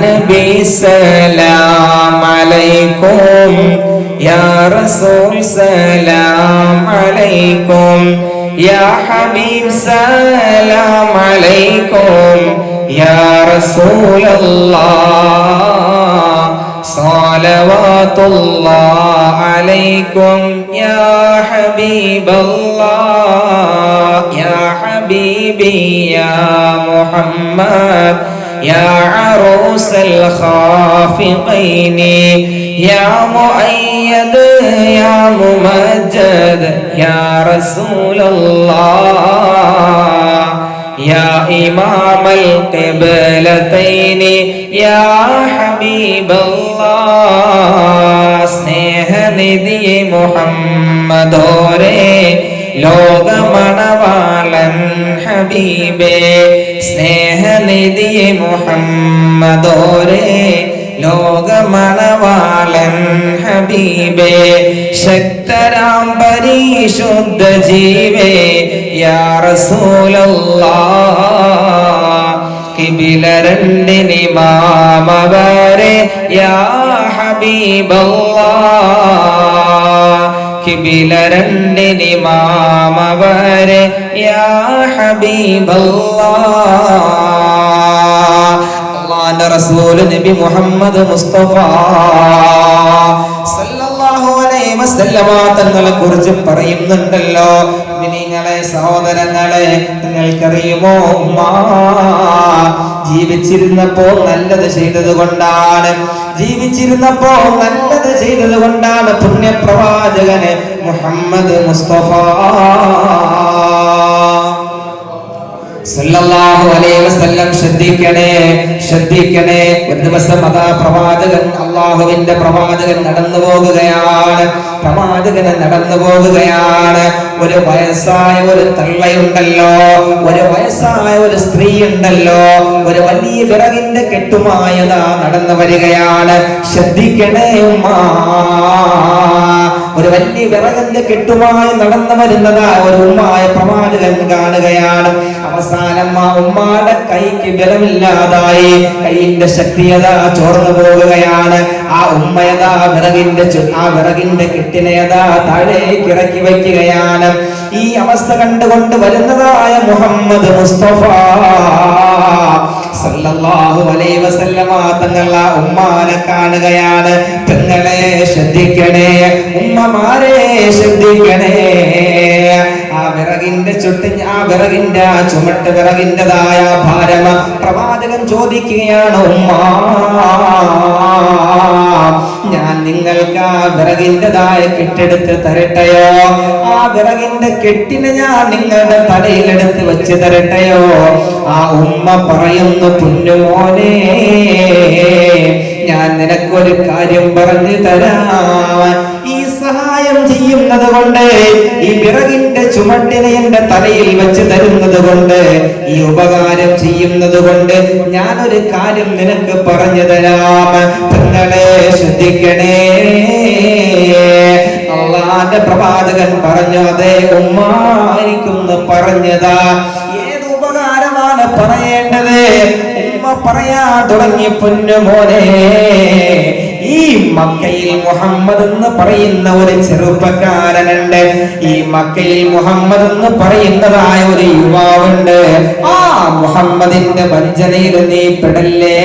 നബി സലാം അലൈക്കും യാ റസൂൽ സലാം അലൈക്കും യാ ഹബീബ് സലാം അലൈക്കും യാ റസൂലല്ലാഹ് സ്വലവാത്തുല്ലാഹി അലൈക്കും യാ ഹബീബല്ലാഹ് യാ ഹബീബി യാ മുഹമ്മദ് يا عروس الخافقين يا مؤيد يا ممجد يا رسول الله يا إمام القبلتين يا حبيب الله സ്നേഹനിധി മുഹമ്മദോരേ ലോകമണവാളൻ ഹബീബേ സ്നേഹനിധി മുഹമ്മദോരേ ലോകമണവാളൻ ഹബീബേ ശക്തരാം പരിശുദ്ധ ജീവേ യാ റസൂലല്ലാഹ് കിബില രണ്ടിനിമാമവരെ യാ ഹബീബല്ലാഹ് കിബില രണ്ടിനിമാമവരെ യാ ഹബീബല്ലാഹ് അല്ലാഹുവിന്റെ റസൂൽ നബി മുഹമ്മദ് മുസ്തഫ സല്ലല്ലാഹു അലൈഹി വസല്ലമ തങ്ങളെ കുറിച്ച് പറയുന്നുണ്ടല്ലോ. നിങ്ങളെ സഹോദരങ്ങളെ, നിങ്ങൾക്കറിയുമോ ഉമ്മ ജീവിച്ചിരുന്നപ്പോ നല്ലത് ചെയ്തത് കൊണ്ടാണ്, ജീവിച്ചിരുന്നപ്പോ നല്ലത് ചെയ്തത് കൊണ്ടാണ് പുണ്യപ്രവാചകന് മുഹമ്മദ് മുസ്തഫ സല്ലല്ലാഹു അലൈഹി വസല്ലം ശ്രദ്ധിക്കണേ, ശ്രദ്ധിക്കണേ. ഒരു ദിവസം അതാ പ്രവാചകൻ, അള്ളാഹുവിന്റെ പ്രവാചകൻ നടന്നു പോകുകയാണ്. പ്രവാചകന് നടന്നു പോകുകയാണ്. ഒരു വയസ്സായ ഒരു തള്ളയുണ്ടല്ലോ, ഒരു വയസ്സായ ഒരു സ്ത്രീ ഉണ്ടല്ലോ, ഒരു വലിയ വിറകിന്റെ കെട്ടുമായതാ നടന്നു വരികയാണ്. ശ്രദ്ധിക്കണേ ഉമ്മ, ഒരു വലിയ വിറകിന്റെ കെട്ടുമായി നടന്നു വരുന്നതാ ഒരു ഉമ്മായ പ്രവാചകൻ കാണുകയാണ്. അവസാനം ആ ഉമ്മാടെ കൈക്ക് ബലമില്ലാതായി, കൈയിന്റെ ശക്തിയതാ ചോർന്നു പോകുകയാണ്. ആ ഉമ്മയതാ വിറകിന്റെ കെട്ടിനെയതാ താഴേക്ക് ഇറക്കി വയ്ക്കുകയാണ്. ഈ അവസ്ഥ കണ്ടുകൊണ്ട് വരുന്നതായ മുഹമ്മദ് മുസ്തഫ സല്ലല്ലാഹു അലൈഹി വസല്ലമ തങ്ങൾ ആ ഉമ്മാനെ കാണുകയാണ്. പെങ്ങളെ ശ്രദ്ധിക്കണേ, ഉമ്മമാരെ ശ്രദ്ധിക്കണേ. ആ വിറകിന്റെ ചുമട്ട് വിറകിൻ്റെതായ ഭാരം പ്രവാചകൻ ചോദിക്കുകയാണ്, ഉമ്മ ഞാൻ നിങ്ങൾക്ക് ആ വിറകിൻ്റെതായ കെട്ടെടുത്ത് തരട്ടെയോ? ആ വിറകിന്റെ കെട്ടിനെ ഞാൻ നിങ്ങളുടെ തലയിലെടുത്ത് വെച്ച് തരട്ടെയോ? ആ ഉമ്മ പറയുന്നു, പൊന്നുമോനെ ഞാൻ നിനക്കൊരു കാര്യം പറഞ്ഞു തരാം. ഈ സഹായം ചെയ്യുന്നത് കൊണ്ട്, ഈ വിറകിന്റെ ചുമട്ടിനെ എന്റെ തലയിൽ വെച്ച് തരുന്നത് കൊണ്ട്, ഈ ഉപകാരം ചെയ്യുന്നത് കൊണ്ട് ഞാനൊരു കാര്യം നിനക്ക് പറഞ്ഞു തരാം. പെങ്ങളെ ശ്രദ്ധിക്കണേ. അല്ലാഹുവിന്റെ പ്രവാചകൻ പറഞ്ഞു, അതേ ഉമ്മ എനിക്കൊന്ന് പറഞ്ഞതാ. ഏത് ഉപകാരമാണ് പറയേണ്ടത്? ഉമ്മ പറയാ തുടങ്ങി, പൊന്നുമോനെ ഈ മക്കയിൽ മുഹമ്മദ് എന്ന് പറയുന്ന ഒരു ചെറുപ്പക്കാരനുണ്ട്. ഈ മക്കയിൽ മുഹമ്മദ് എന്ന് പറയുന്നതായ ഒരു യുവാവുണ്ട്. ആ മുഹമ്മദിന്റെ വഞ്ചനയിൽ നീ പെടല്ലേ,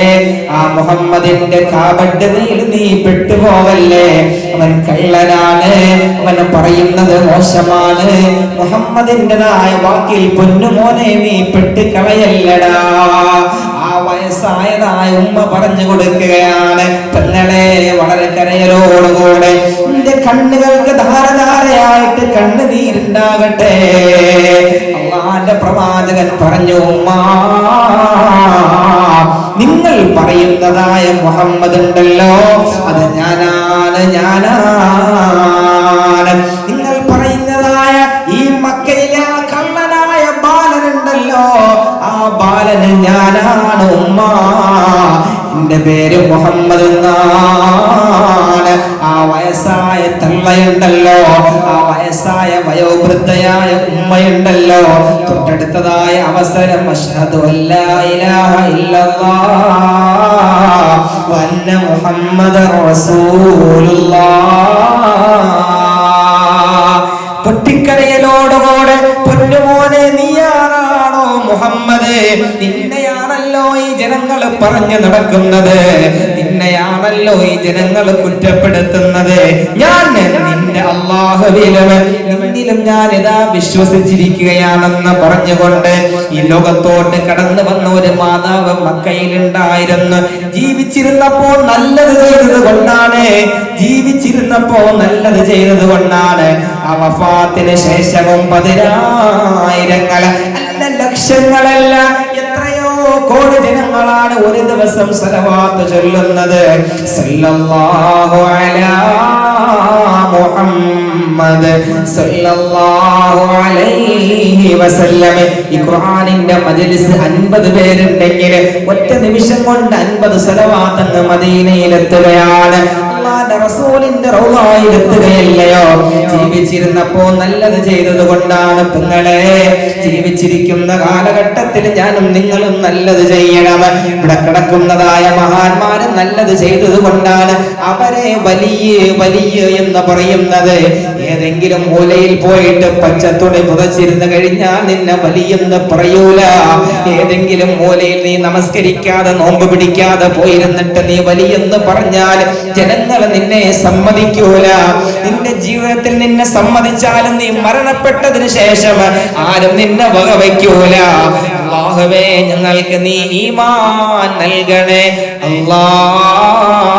ആ മുഹമ്മദിന്റെ കാപട്യതയിൽ നീ പെട്ടുപോകല്ലേ. അവൻ കള്ളനാണ്, അവൻ പറയുന്നത് മോശമാണ്. മുഹമ്മദിന്റെതായ വാക്കിൽ പൊന്നുമോനെ നീ പെട്ട് കളയല്ലടാ. ആ വയസ്സായതായ ഉമ്മ പറഞ്ഞു കൊടുക്കുകയാണ്. പെങ്ങളെ വളരെ കരയലോടുകൂടെ, എന്റെ കണ്ണുകൾക്ക് ധാരധാരയായിട്ട് കണ്ണുനീരുണ്ടാകട്ടെ. അല്ലാഹുവിന്റെ പ്രവാചകൻ പറഞ്ഞു, ഉമ്മ നിങ്ങൾ പറയുന്നതായ മുഹമ്മദ് ഉണ്ടല്ലോ, അത് ഞാനാണ്. നിങ്ങൾ പറയുന്നതായ ഈ മക്കയിലെ ആ കള്ളനായ ബാലനുണ്ടല്ലോ, ആ ബാലന് ഞാനാണ് ഉമ്മ. നിന്റെ പേര് മുഹമ്മദ് എന്നാണ്. ആ വയസ്സായ തള്ളയുണ്ടല്ലോ, ആ വയസ്സായ വയോവൃദ്ധയായ ഉമ്മയുണ്ടല്ലോ, തൊട്ടടുത്തതായ അവസരം അശ്ഹദു അല്ലാ ഇലാഹ ഇല്ലല്ലാഹ് വ അന്ന മുഹമ്മദർ റസൂലുള്ളാഹ്. പൊട്ടിക്കരയലോടുകൂടെ പൊന്നുമോനെ നീയാണോ മുഹമ്മദ്? നിന്നെയാണല്ലോ ഈ ജനങ്ങൾ പറഞ്ഞു നടക്കുന്നത്, നിന്നെയാണല്ലോ ഈ ജനങ്ങൾ കുറ്റപ്പെടുത്തുന്നത്. ഞാൻ നിന്റെ അല്ലാഹുവിലും നിന്നിലും ഞാൻ ഇതാ വിശ്വസിച്ചിരിക്കുകയാണെന്ന് പറഞ്ഞുകൊണ്ട് ഈ ലോകത്തോട്ട് കടന്നു വന്ന ഒരു മാതാവ് മക്കയിലുണ്ടായിരുന്നു. ജീവിച്ചിരുന്നപ്പോൾ നല്ലത് ചെയ്തത് കൊണ്ടാണ്, ജീവിച്ചിരുന്നപ്പോ നല്ലത് ചെയ്തത് കൊണ്ടാണ്. ആ വഫാത്തിന് ശേഷവും പതിനായിരങ്ങൾ അല്ല ലക്ഷങ്ങളല്ല എത്രയോ കോടി ജനങ്ങളാണ് ഒരു ദിവസം സ്വലവാത്ത് ചൊല്ലുന്നത്. സല്ലല്ലാഹു അലാ മുഹമ്മദ് സല്ലല്ലാഹു അലൈഹി വസല്ലം. ഈ ഖുർആനിന്റെ മജ്ലിസ് 50 പേരുണ്ടെങ്കിൽ ഒറ്റ നിമിഷം കൊണ്ട് 50 സ്വലവാത്ത് അങ്ങ് മദീനയിലെത്തുകയാണ്. അല്ലാഹുവിന്റെ റസൂലിന്റെ റൗളയിലെത്തുകയല്ലയോ? ജീവിച്ചിരുന്നപ്പോ നല്ലത് ചെയ്തത് കൊണ്ടാണ്. പെങ്ങളെ, ജീവിച്ചിരിക്കുന്ന കാലഘട്ടത്തിൽ ഞാനും നിങ്ങളും നല്ലത് ചെയ്യണം. ഇവിടെ കിടക്കുന്നതായ മഹാന്മാര് നല്ലത് ചെയ്തത് കൊണ്ടാണ് അവരെ വലിയ വലിയ എന്ന് പറയുന്നത്. ഏതെങ്കിലും മൂലയിൽ പോയിട്ട് പച്ചത്തുണി പുതച്ചിരുന്ന് കഴിഞ്ഞാൽ നിന്നെ വലിയെന്ന് പറയൂല. ഏതെങ്കിലും മൂലയിൽ നീ നമസ്കരിക്കാതെ നോമ്പ് പിടിക്കാതെ പോയിരുന്നിട്ട് നീ വലിയെന്ന് പറഞ്ഞാൽ ജനങ്ങൾ നിന്നെ സമ്മതിക്കൂല. നിന്റെ ജീവിതത്തിൽ നിന്നെ സമ്മതിച്ചാലും നീ മരണപ്പെട്ടതിന് ശേഷം ആരും നിന്നെ വകവയ്ക്കൂല. അല്ലാഹുവേ, ഞങ്ങൾക്ക് നീ ഈമാൻ നൽകണേ അല്ലാഹ്.